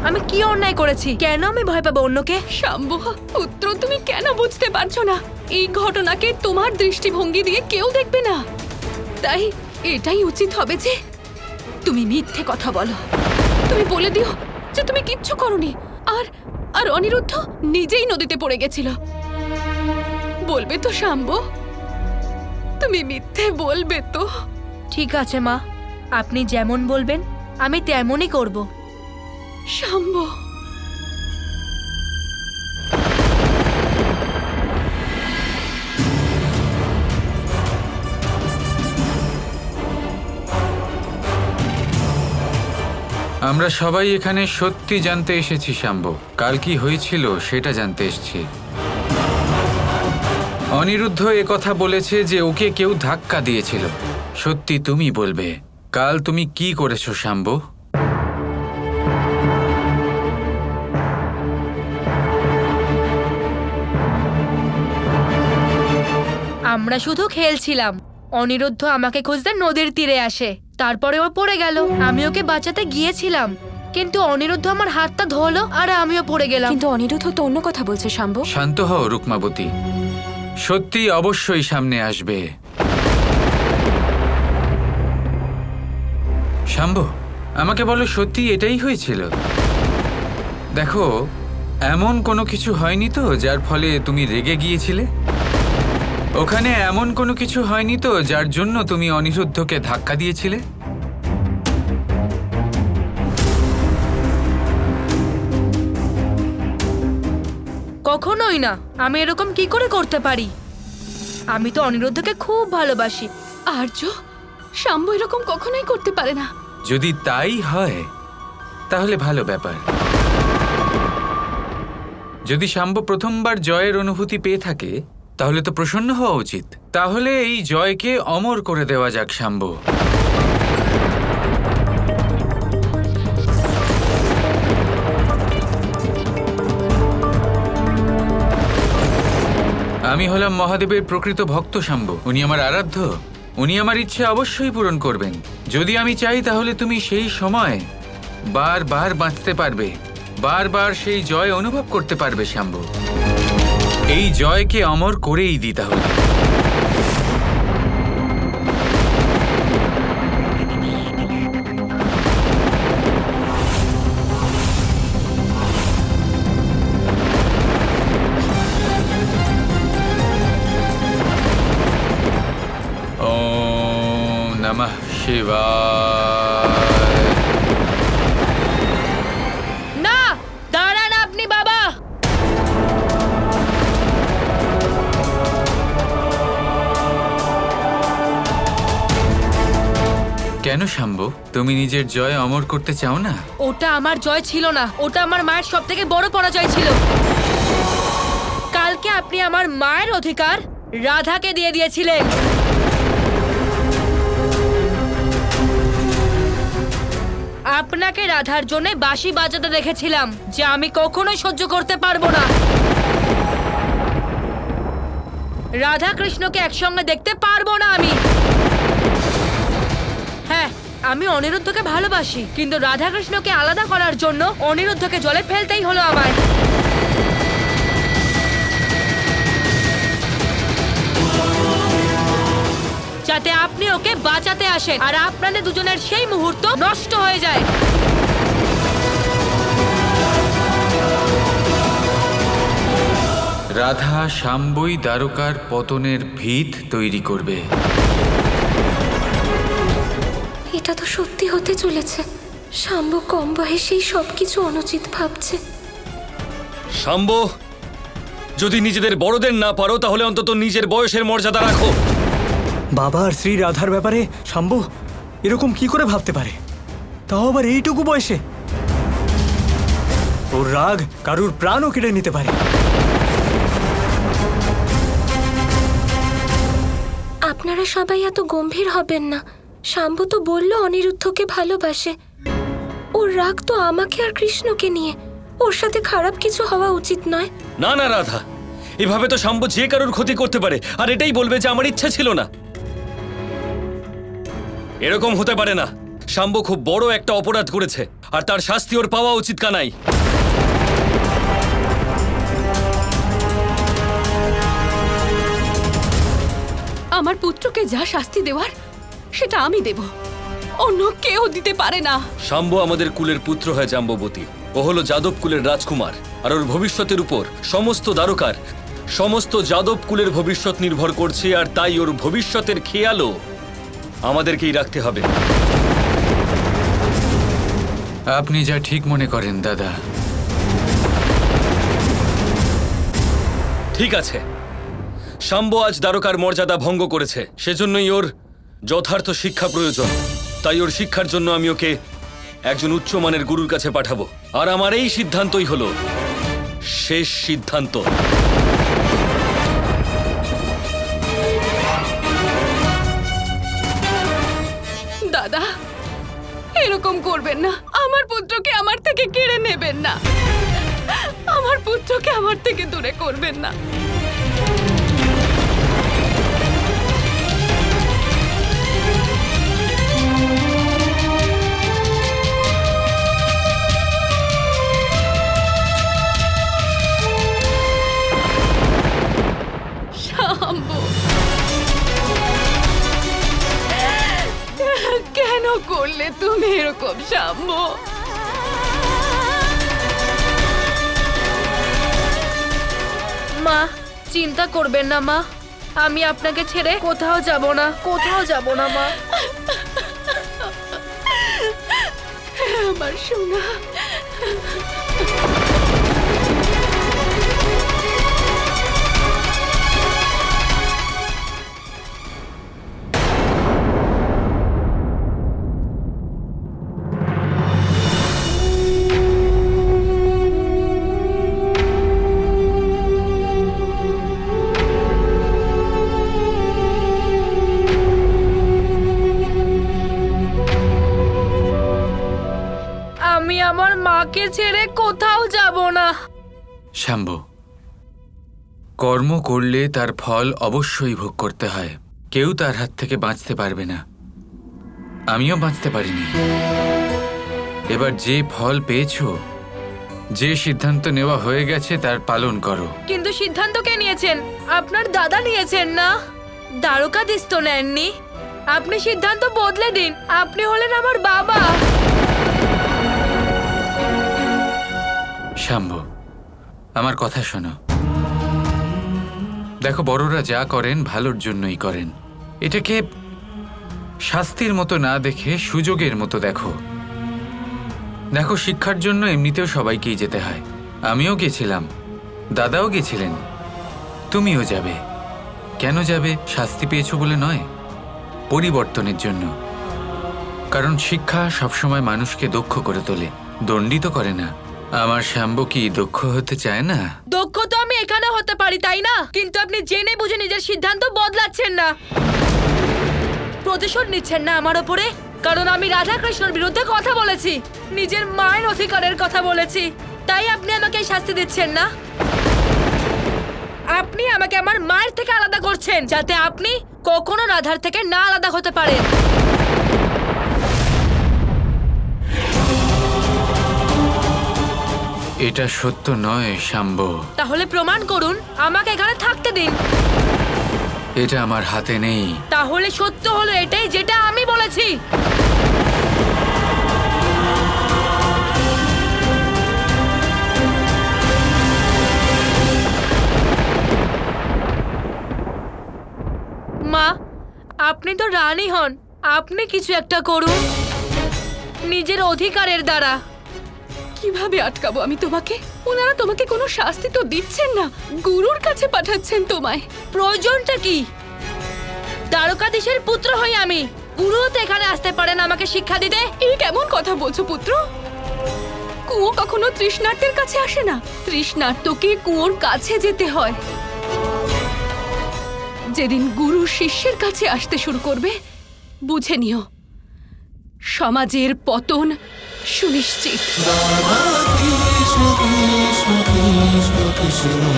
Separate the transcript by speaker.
Speaker 1: আমি কি অন্যায় করেছি? কেন আমি ভয় পাবো অন্যকে?
Speaker 2: শাম্বু পুত্র, তুমি কেন বুঝতে পারছো না? এই ঘটনাকে তোমার দৃষ্টিভঙ্গি দিয়ে কেউ দেখবে না, তাই এটাই উচিত হবে যে তুমি মিথ্যে কথা বলো। তুমি বলে দিও যে তুমি কিচ্ছু করোনি, আর আর অনিরুদ্ধ নিজেই নদীতে পড়ে গেছিল। বলবে তো শাম্বু? তুমি মিথ্যে বলবে তো?
Speaker 1: ঠিক আছে মা, আপনি যেমন বলবেন আমি তেমনই করব।
Speaker 2: শাম্বু,
Speaker 3: আমরা সবাই এখানে সত্যি জানতে এসেছি শাম্বু। কাল কি হয়েছিল সেটা জানতে এসেছি। অনিরুদ্ধ কথা বলেছে যে ওকে কেউ ধাক্কা দিয়েছিল। সত্যি তুমি বলবে, কাল তুমি কি করেছো শাম্বু?
Speaker 1: আমরা শুধু খেলছিলাম। অনিরুদ্ধ আমাকে খুঁজতে নদীর তীরে আসে, তারপরে ও পড়ে গেল। আমি ওকে বাঁচাতে গিয়েছিলাম, কিন্তু অনিরুদ্ধ আমার হাতটা ধরলো আর আমিও পড়ে গেলাম।
Speaker 4: কিন্তু অনিরুদ্ধ তো অন্য কথা বলছে শাম্বু।
Speaker 3: শান্ত হও রুকমাবতী, সত্যি অবশ্যই সামনে আসবে। শাম্বু, আমাকে বলো সত্যি এটাই হয়েছিল? দেখো, এমন কোনো কিছু হয়নি তো যার ফলে তুমি রেগে গিয়েছিলে? ওখানে এমন কোনো কিছু হয়নি তো যার জন্য তুমি অনিরুদ্ধকে ধাক্কা দিয়েছিলে?
Speaker 1: কখনোই না। আমি এরকম কি করে করতে পারি? আমি তো অনিরুদ্ধকে খুব ভালোবাসি।
Speaker 2: আর্য, শাম্বু এরকম কখনোই করতে পারে না।
Speaker 3: যদি তাই হয় তাহলে ভালো ব্যাপার। যদি শাম্বু প্রথমবার জয়ের অনুভূতি পেয়ে থাকে তাহলে তো প্রসন্ন হওয়া উচিত। তাহলে এই জয়কে অমর করে দেওয়া যাক শাম্বু। আমি হলাম মহাদেবের প্রকৃত ভক্ত শাম্বু। উনি আমার আরাধ্য। উনি আমার ইচ্ছে অবশ্যই পূরণ করবেন। যদি আমি চাই তাহলে তুমি সেই সময় বারবার বাঁচতে পারবে, বারবার সেই জয় অনুভব করতে পারবে শাম্বু। এই জয়কে অমর করেই দিই তাহলে। ওম নমঃ শিবায়।
Speaker 1: না, দাঁড়ান আপনি বাবা।
Speaker 3: কেন শাম্বু, তুমি নিজের জয় অমর করতে চাও না?
Speaker 1: ওটা আমার জয় ছিল না, ওটা আমার মায়ের সব থেকে বড় পরাজয় ছিল। কালকে আপনি আমার মায়ের অধিকার রাধাকে দিয়ে দিয়েছিলেন। আপনাকে রাধার জন্য বাঁশি বাজাতে দেখেছিলাম, যে আমি কখনোই সহ্য করতে পারবো না। রাধা কৃষ্ণকে একসঙ্গে দেখতে পারবো না আমি। হ্যাঁ, আমি অনিরুদ্ধকে ভালোবাসি, কিন্তু রাধা কৃষ্ণকে আলাদা করার জন্য অনিরুদ্ধকে জলে ফেলতেই হলো আমায়। যাতে আপনি ওকে বাঁচাতে আসেন আর আপনাদের দুজনের সেই মুহূর্ত নষ্ট হয়ে যায়।
Speaker 3: রাধা শাম্বুই দ্বারকার পতনের ভিত তৈরি করবে।
Speaker 4: এটা তো সত্যি হতে চলেছে। শাম্বু কম বয়সেই সবকিছু অনুচিত ভাবছে।
Speaker 5: শাম্বু, যদি নিজেদের বড়দের না পারো তাহলে অন্তত নিজের বয়সের মর্যাদা রাখো।
Speaker 6: বাবা আর শ্রী রাধার ব্যাপারে শাম্বু এরকম কি করে ভাবতে পারে, তাও আবার এইটুকু বয়সে? ওর রাগ কারুর প্রাণও কেড়ে নিতে পারে।
Speaker 4: আপনারা সবাই এত গম্ভীর হবেন না। শাম্বু তো বলল অনিরুদ্ধকে ভালোবাসে। ওর রাগ তো আমাকে আর কৃষ্ণকে নিয়ে। ওর সাথে খারাপ কিছু হওয়া উচিত নয়।
Speaker 5: না না রাধা, এভাবে তো শাম্বু যে কারোর ক্ষতি করতে পারে, আর এটাই বলবে যে আমার ইচ্ছা ছিল না। এরকম হতে পারে না। শাম্ব খুব বড় একটা অপরাধ করেছে আর তার শাস্তি ওর পাওয়া উচিত কানাই।
Speaker 2: আমার পুত্রকে যা শাস্তি দেওয়ার সেটা আমি দেব, অন্য কেউ দিতে পারে না।
Speaker 5: শাম্ব আমাদের কুলের পুত্র হয় জাম্ববতী। ও হলো যাদব কুলের রাজকুমার আর ওর ভবিষ্যতের উপর সমস্ত দ্বারকার, সমস্ত যাদব কুলের ভবিষ্যৎ নির্ভর করছে। আর তাই ওর ভবিষ্যতের খেয়ালও আমাদেরকেই রাখতে হবে।
Speaker 3: আপনি যা ঠিক মনে করেন দাদা।
Speaker 5: ঠিক আছে, শাম্ব আজ দ্বারকার মর্যাদা ভঙ্গ করেছে, সেজন্যই ওর যথার্থ শিক্ষা প্রয়োজন। তাই ওর শিক্ষার জন্য আমি ওকে একজন উচ্চমানের গুরুর কাছে পাঠাবো। আর আমার এই সিদ্ধান্তই হলো শেষ সিদ্ধান্ত।
Speaker 2: দাদা, এরকম করবেন না। আমার পুত্রকে আমার থেকে কেড়ে নেবেন না। আমার পুত্রকে আমার থেকে দূরে করবেন না। শাম্বু, কেন করলে তুমি এরকম শাম্বু?
Speaker 1: মা, চিন্তা করবেন না মা, আমি আপনাকে ছেড়ে কোথাও যাব না, কোথাও যাব না মা।
Speaker 2: আমার সোনা,
Speaker 1: আমি আমার মাকে ছেড়ে কোথাও যাব না।
Speaker 3: শাম্ব, কর্ম করলে তার ফল অবশ্যই ভোগ করতে হয়। কেউ তার হাত থেকে বাঁচতে পারবে না, আমিও বাঁচতে পারিনি। এবার যে ফল পেয়েছো, যে সিদ্ধান্ত নেওয়া হয়ে গেছে তার পালন করো।
Speaker 1: কিন্তু সিদ্ধান্ত কে নিয়েছেন? আপনার দাদা নিয়েছেন না? দ্বারকাধীশ তো নেননি। আপনি সিদ্ধান্ত বদলে দিন, আপনি হলেন আমার বাবা।
Speaker 3: শাম্ব, আমার কথা শোনো। দেখো, বড়রা যা করেন ভালোর জন্যই করেন। এটাকে শাস্তির মতো না দেখে সুযোগের মতো দেখো। দেখো, শিক্ষার জন্য এমনিতেও সবাইকেই যেতে হয়। আমিও গেছিলাম, দাদাও গেছিলেন, তুমিও যাবে। কেন যাবে? শাস্তি পেয়েছো বলে নয়, পরিবর্তনের জন্য। কারণ শিক্ষা সবসময় মানুষকে দক্ষ করে তোলে, দণ্ডিত করে না। আমার শাম্ব কি দক্ষ হতে চায় না?
Speaker 1: দক্ষ তো আমি এখানে হতে পারি, তাই না? কিন্তু আপনি জেনে বুঝে নিজের সিদ্ধান্ত বদলাচ্ছেন না, প্রতিশোধ নিচ্ছেন না আমার ওপরে। কারণ আমি রাধা কৃষ্ণর বিরুদ্ধে কথা বলেছি, নিজের মায়ের অধিকারের কথা বলেছি, তাই আপনি আমাকে এই শাস্তি দিচ্ছেন না। আপনি আমাকে আমার মায়ের থেকে আলাদা করছেন, যাতে আপনি কখনো রাধার থেকে না আলাদা হতে পারেন।
Speaker 3: এটা সত্য নয় শাম্ব।
Speaker 1: তাহলে প্রমাণ করুন, আমাকে এখানে থাকতে দিন।
Speaker 3: এটা আমার হাতে নেই।
Speaker 1: তাহলে সত্য হলো এটাই যেটা আমি বলেছি। মা, আপনি তো রানী হন, আপনি কিছু একটা করুন নিজের অধিকারের দ্বারা।
Speaker 2: কিভাবে আটকাবো আমি তোমাকে? ওনারা তোমাকে কোনো শাস্তি তো দিচ্ছেন না, গুরুর কাছে পাঠাচ্ছেন তোমায়।
Speaker 1: প্রয়োজনটা কি? দ্বারকাধীশের পুত্র হই আমি, গুরুও তো এখানে আসতে পারেন আমাকে শিক্ষা দিতে।
Speaker 2: এই কেমন কথা বলছো পুত্র? কুয়ো কখনো তৃষ্ণার্তের কাছে আসে না, তৃষ্ণার্তকে কুয়োর কাছে যেতে হয়। যেদিন গুরু শিষ্যের কাছে আসতে শুরু করবে, বুঝে নিও সমাজের পতন সুনিশ্চিত।
Speaker 7: Krishna Krishna Krishna Krishna